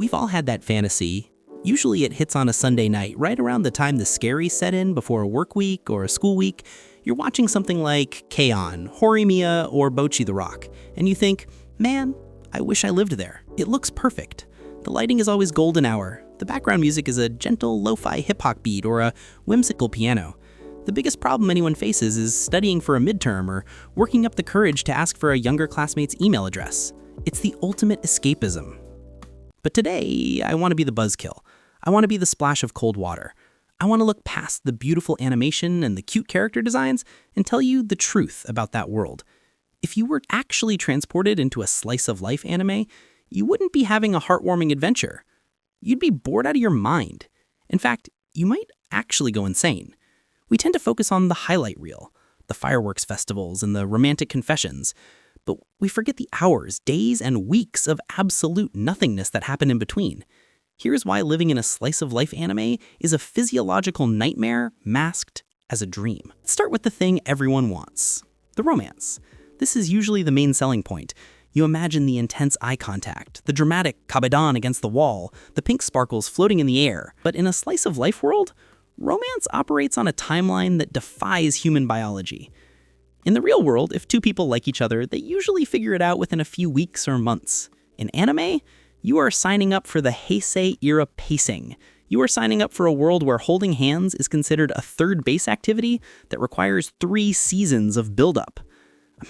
We've all had that fantasy. Usually it hits on a Sunday night, right around the time the scaries set in before a work week or a school week. You're watching something like K-On!, Horimiya, or Bocchi the Rock, and you think, man, I wish I lived there. It looks perfect. The lighting is always golden hour. The background music is a gentle lo-fi hip-hop beat or a whimsical piano. The biggest problem anyone faces is studying for a midterm or working up the courage to ask for a younger classmate's email address. It's the ultimate escapism. But today, I want to be the buzzkill. I want to be the splash of cold water. I want to look past the beautiful animation and the cute character designs and tell you the truth about that world. If you were actually transported into a slice-of-life anime, you wouldn't be having a heartwarming adventure. You'd be bored out of your mind. In fact, you might actually go insane. We tend to focus on the highlight reel, the fireworks festivals and the romantic confessions, but we forget the hours, days, and weeks of absolute nothingness that happen in between. Here's why living in a slice-of-life anime is a physiological nightmare masked as a dream. Let's start with the thing everyone wants, the romance. This is usually the main selling point. You imagine the intense eye contact, the dramatic kabedan against the wall, the pink sparkles floating in the air. But in a slice-of-life world, romance operates on a timeline that defies human biology. In the real world, if two people like each other, they usually figure it out within a few weeks or months. In anime, you are signing up for the Heisei era pacing. You are signing up for a world where holding hands is considered a third base activity that requires 3 seasons of build-up.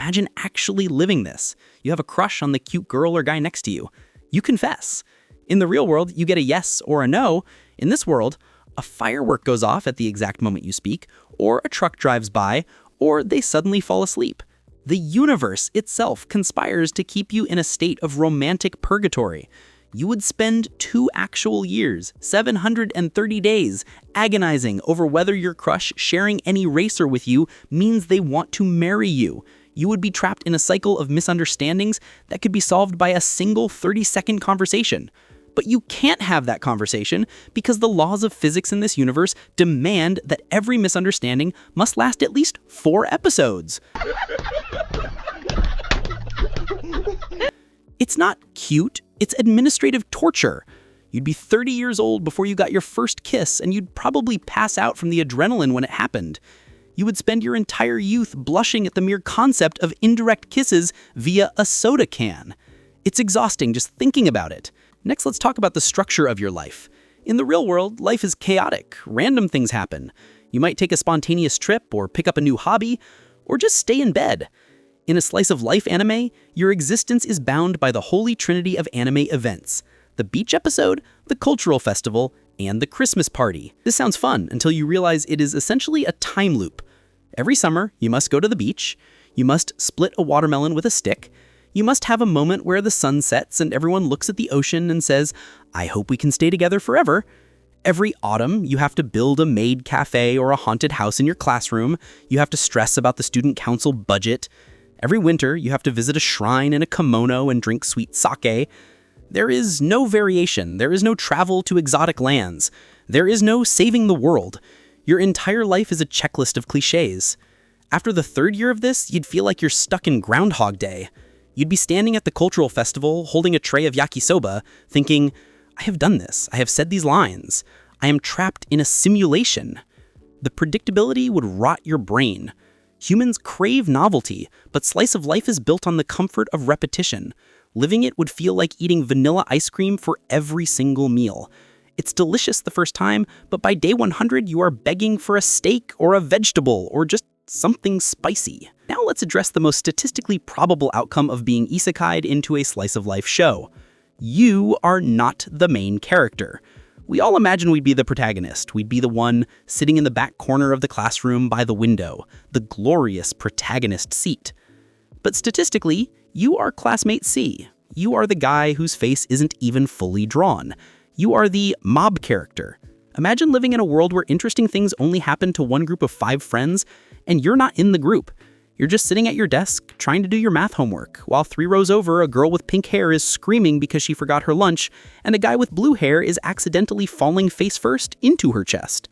Imagine actually living this. You have a crush on the cute girl or guy next to you. You confess. In the real world, you get a yes or a no. In this world, a firework goes off at the exact moment you speak, or a truck drives by, or they suddenly fall asleep. The universe itself conspires to keep you in a state of romantic purgatory. You would spend 2 actual years, 730 days, agonizing over whether your crush sharing any racer with you means they want to marry you. You would be trapped in a cycle of misunderstandings that could be solved by a single 30-second conversation. But you can't have that conversation because the laws of physics in this universe demand that every misunderstanding must last at least 4 episodes. It's not cute, it's administrative torture. You'd be 30 years old before you got your first kiss, and you'd probably pass out from the adrenaline when it happened. You would spend your entire youth blushing at the mere concept of indirect kisses via a soda can. It's exhausting just thinking about it. Next, let's talk about the structure of your life. In the real world, life is chaotic. Random things happen. You might take a spontaneous trip or pick up a new hobby, or just stay in bed. In a slice-of-life anime, your existence is bound by the holy trinity of anime events: the beach episode, the cultural festival, and the Christmas party. This sounds fun until you realize it is essentially a time loop. Every summer, you must go to the beach, you must split a watermelon with a stick, you must have a moment where the sun sets and everyone looks at the ocean and says, "I hope we can stay together forever." Every autumn, you have to build a maid cafe or a haunted house in your classroom. You have to stress about the student council budget. Every winter, you have to visit a shrine in a kimono and drink sweet sake. There is no variation. There is no travel to exotic lands. There is no saving the world. Your entire life is a checklist of cliches. After the 3rd year of this, you'd feel like you're stuck in Groundhog Day. You'd be standing at the cultural festival, holding a tray of yakisoba, thinking, I have done this. I have said these lines. I am trapped in a simulation. The predictability would rot your brain. Humans crave novelty, but slice of life is built on the comfort of repetition. Living it would feel like eating vanilla ice cream for every single meal. It's delicious the first time, but by day 100, you are begging for a steak or a vegetable or just something spicy. Now let's address the most statistically probable outcome of being isekai'd into a slice-of-life show. You are not the main character. We all imagine we'd be the protagonist. We'd be the one sitting in the back corner of the classroom by the window, the glorious protagonist seat. But statistically, you are classmate C. You are the guy whose face isn't even fully drawn. You are the mob character. Imagine living in a world where interesting things only happen to one group of 5 friends, and you're not in the group. You're just sitting at your desk, trying to do your math homework, while 3 rows over, a girl with pink hair is screaming because she forgot her lunch, and a guy with blue hair is accidentally falling face first into her chest.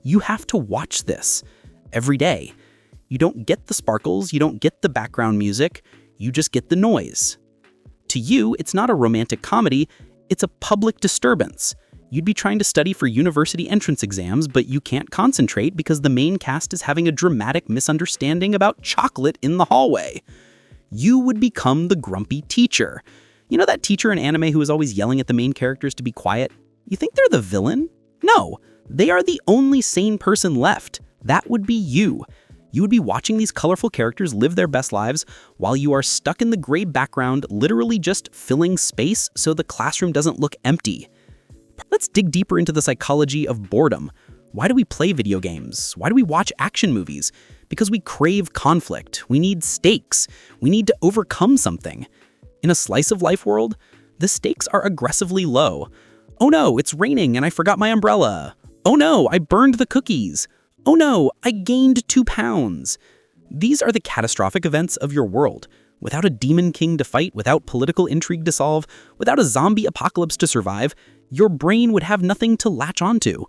You have to watch this every day. You don't get the sparkles, you don't get the background music, you just get the noise. To you, it's not a romantic comedy, It's a public disturbance. You'd be trying to study for university entrance exams, but you can't concentrate because the main cast is having a dramatic misunderstanding about chocolate in the hallway. You would become the grumpy teacher. You know that teacher in anime who is always yelling at the main characters to be quiet? You think they're the villain? No, they are the only sane person left. That would be you. You would be watching these colorful characters live their best lives while you are stuck in the gray background, literally just filling space so the classroom doesn't look empty. Let's dig deeper into the psychology of boredom. Why do we play video games? Why do we watch action movies? Because we crave conflict. We need stakes. We need to overcome something. In a slice of life world, the stakes are aggressively low. Oh no, it's raining and I forgot my umbrella. Oh no, I burned the cookies. Oh no, I gained 2 pounds. These are the catastrophic events of your world. Without a demon king to fight, without political intrigue to solve, without a zombie apocalypse to survive, your brain would have nothing to latch onto.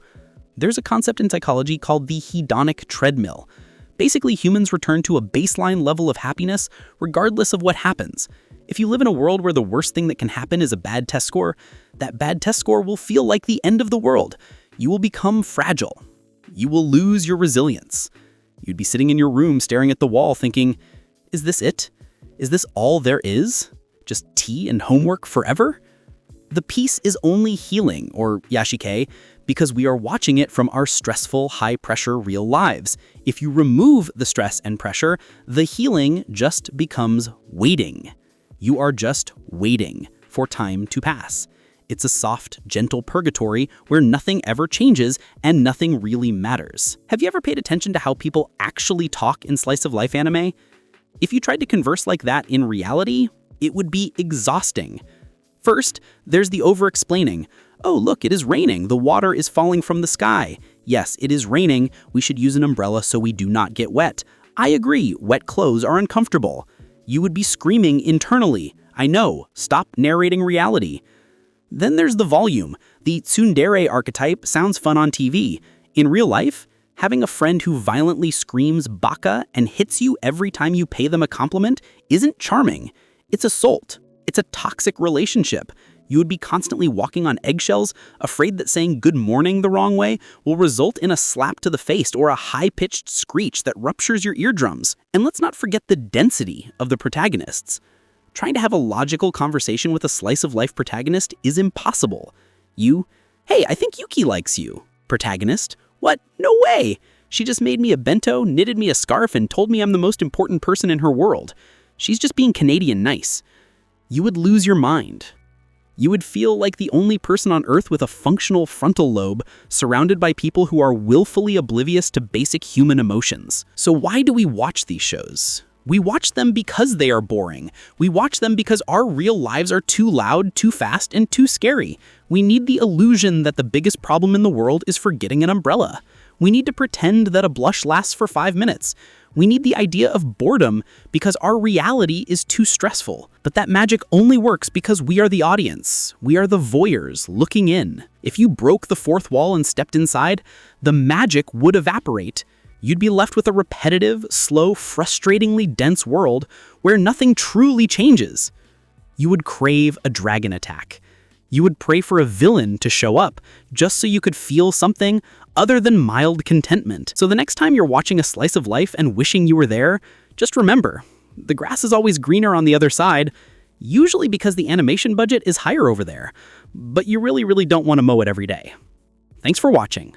There's a concept in psychology called the hedonic treadmill. Basically, humans return to a baseline level of happiness regardless of what happens. If you live in a world where the worst thing that can happen is a bad test score, that bad test score will feel like the end of the world. You will become fragile. You will lose your resilience. You'd be sitting in your room staring at the wall thinking, is this it? Is this all there is? Just tea and homework forever? The piece is only healing, or yashike, because we are watching it from our stressful, high-pressure real lives. If you remove the stress and pressure, the healing just becomes waiting. You are just waiting for time to pass. It's a soft, gentle purgatory where nothing ever changes and nothing really matters. Have you ever paid attention to how people actually talk in slice-of-life anime? If you tried to converse like that in reality, it would be exhausting. First, there's the over-explaining. Oh, look, it is raining. The water is falling from the sky. Yes, it is raining. We should use an umbrella so we do not get wet. I agree, wet clothes are uncomfortable. You would be screaming internally. I know, stop narrating reality. Then there's the volume. The tsundere archetype sounds fun on TV. In real life, having a friend who violently screams baka and hits you every time you pay them a compliment isn't charming. It's assault. It's a toxic relationship. You would be constantly walking on eggshells, afraid that saying good morning the wrong way will result in a slap to the face or a high-pitched screech that ruptures your eardrums. And let's not forget the density of the protagonists. Trying to have a logical conversation with a slice-of-life protagonist is impossible. Hey, I think Yuki likes you. Protagonist, what? No way! She just made me a bento, knitted me a scarf, and told me I'm the most important person in her world. She's just being Canadian nice. You would lose your mind. You would feel like the only person on Earth with a functional frontal lobe, surrounded by people who are willfully oblivious to basic human emotions. So why do we watch these shows? We watch them because they are boring. We watch them because our real lives are too loud, too fast, and too scary. We need the illusion that the biggest problem in the world is forgetting an umbrella. We need to pretend that a blush lasts for 5 minutes. We need the idea of boredom because our reality is too stressful. But that magic only works because we are the audience. We are the voyeurs looking in. If you broke the fourth wall and stepped inside, the magic would evaporate. You'd be left with a repetitive, slow, frustratingly dense world where nothing truly changes. You would crave a dragon attack. You would pray for a villain to show up just so you could feel something other than mild contentment. So the next time you're watching a slice of life and wishing you were there, just remember, the grass is always greener on the other side, usually because the animation budget is higher over there. But you really don't want to mow it every day. Thanks for watching.